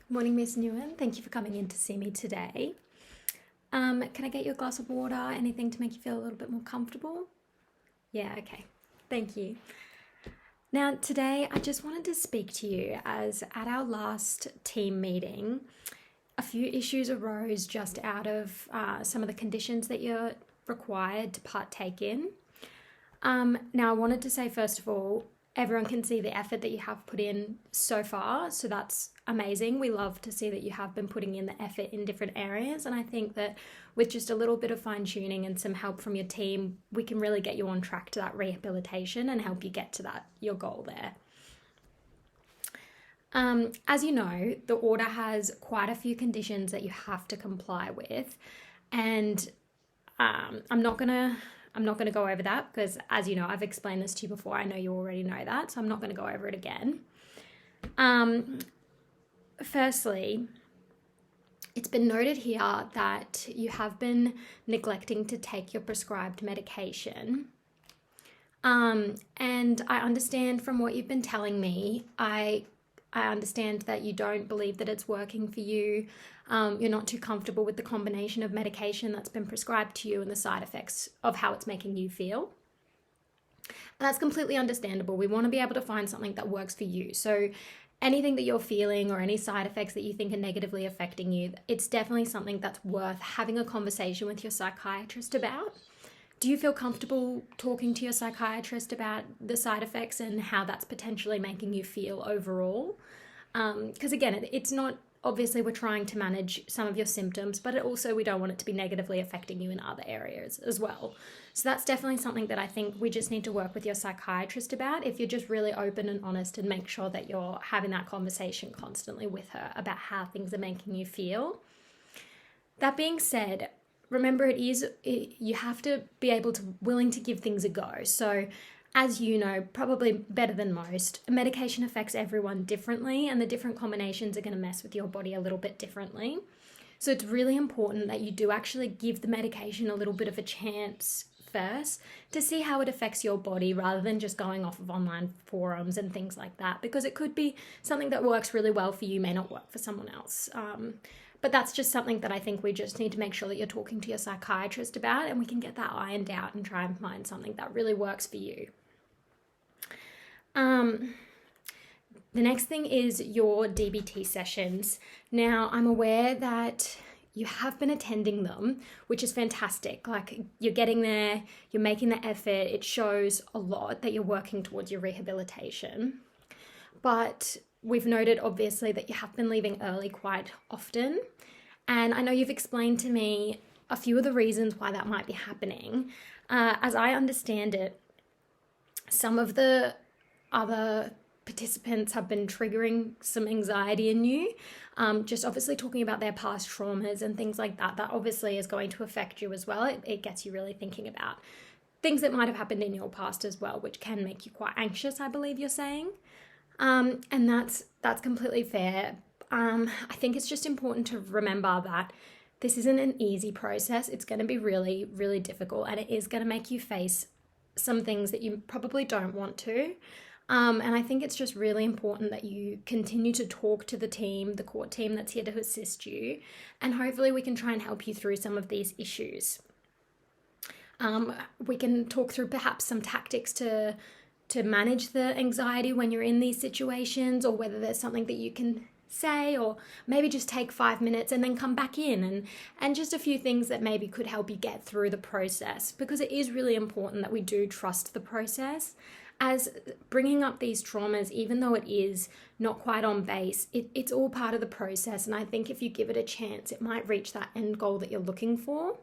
Morning, Miss Newen. Thank you for coming in to see me today. Can I get you a glass of water? Anything to make you feel a little bit more comfortable? Yeah, okay. Thank you. Now, today I just wanted to speak to you as at our last team meeting, a few issues arose just out of some of the conditions that you're required to partake in. Now, I wanted to say, first of all, everyone can see the effort that you have put in so far, so that's amazing. We love to see that you have been putting in the effort in different areas, and I think that with just a little bit of fine-tuning and some help from your team, we can really get you on track to that rehabilitation and help you get to your goal there. As you know, the order has quite a few conditions that you have to comply with, and I'm not gonna go over that because, as you know, I've explained this to you before. I know you already know that, so I'm not going to go over it again. Firstly, it's been noted here that you have been neglecting to take your prescribed medication. And I understand from what you've been telling me, I understand that you don't believe that it's working for you. You're not too comfortable with the combination of medication that's been prescribed to you and the side effects of how it's making you feel. And that's completely understandable. We want to be able to find something that works for you. So anything that you're feeling or any side effects that you think are negatively affecting you, it's definitely something that's worth having a conversation with your psychiatrist about. Do you feel comfortable talking to your psychiatrist about the side effects and how that's potentially making you feel overall? Because again, it's not, obviously we're trying to manage some of your symptoms, but we don't want it to be negatively affecting you in other areas as well. So that's definitely something that I think we just need to work with your psychiatrist about, if you're just really open and honest and make sure that you're having that conversation constantly with her about how things are making you feel. That being said, remember you have to be willing to give things a go. So as you know, probably better than most, medication affects everyone differently, and the different combinations are going to mess with your body a little bit differently. So it's really important that you do actually give the medication a little bit of a chance first to see how it affects your body, rather than just going off of online forums and things like that, because it could be something that works really well for you may not work for someone else. But that's just something that I think we just need to make sure that you're talking to your psychiatrist about, and we can get that ironed out and try and find something that really works for you. The next thing is your DBT sessions. Now, I'm aware that you have been attending them, which is fantastic. Like, you're getting there, you're making the effort. It shows a lot that you're working towards your rehabilitation. But we've noted, obviously, that you have been leaving early quite often. And I know you've explained to me a few of the reasons why that might be happening. As I understand it, some of the other participants have been triggering some anxiety in you, just obviously talking about their past traumas and things like that. That obviously is going to affect you as well. It gets you really thinking about things that might have happened in your past as well, which can make you quite anxious, I believe you're saying. And that's completely fair. I think it's just important to remember that this isn't an easy process. It's going to be really, really difficult, and it is going to make you face some things that you probably don't want to. And I think it's just really important that you continue to talk to the team, the court team that's here to assist you, and hopefully we can try and help you through some of these issues. We can talk through perhaps some tactics to manage the anxiety when you're in these situations, or whether there's something that you can say, or maybe just take 5 minutes and then come back in, and just a few things that maybe could help you get through the process, because it is really important that we do trust the process. As bringing up these traumas, even though it is not quite on base, it's all part of the process, and I think if you give it a chance, it might reach that end goal that you're looking for.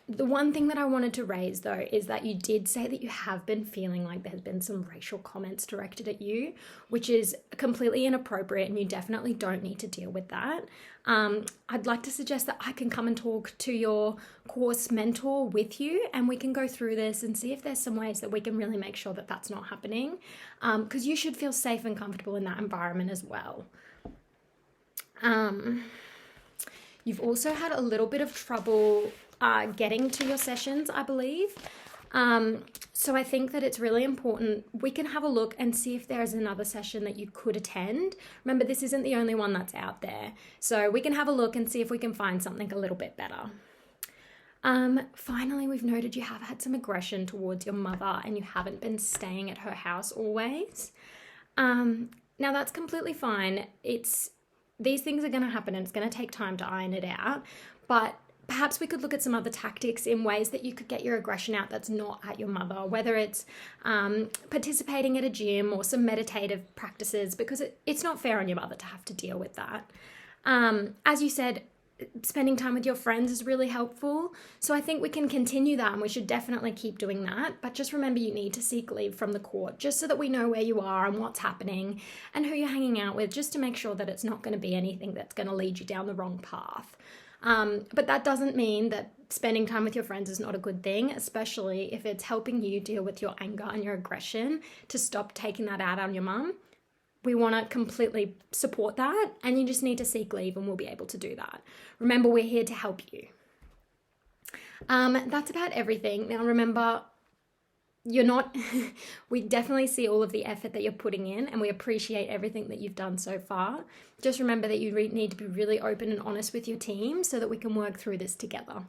The one thing that I wanted to raise, though, is that you did say that you have been feeling like there's been some racial comments directed at you, which is completely inappropriate, and you definitely don't need to deal with that. I'd like to suggest that I can come and talk to your course mentor with you, and we can go through this and see if there's some ways that we can really make sure that that's not happening, because you should feel safe and comfortable in that environment as well. You've also had a little bit of trouble getting to your sessions, I believe. So I think that it's really important. We can have a look and see if there is another session that you could attend. Remember, this isn't the only one that's out there. So we can have a look and see if we can find something a little bit better. Finally, we've noted you have had some aggression towards your mother and you haven't been staying at her house always. Now that's completely fine. These things are going to happen and it's going to take time to iron it out, but perhaps we could look at some other tactics in ways that you could get your aggression out that's not at your mother, whether it's participating at a gym or some meditative practices, because it's not fair on your mother to have to deal with that. As you said, spending time with your friends is really helpful. So I think we can continue that and we should definitely keep doing that. But just remember, you need to seek leave from the court just so that we know where you are and what's happening and who you're hanging out with, just to make sure that it's not going to be anything that's going to lead you down the wrong path. But that doesn't mean that spending time with your friends is not a good thing, especially if it's helping you deal with your anger and your aggression to stop taking that out on your mum. We want to completely support that, and you just need to seek leave and we'll be able to do that. Remember, we're here to help you. That's about everything. Now remember, we definitely see all of the effort that you're putting in and we appreciate everything that you've done so far. Just remember that you need to be really open and honest with your team so that we can work through this together.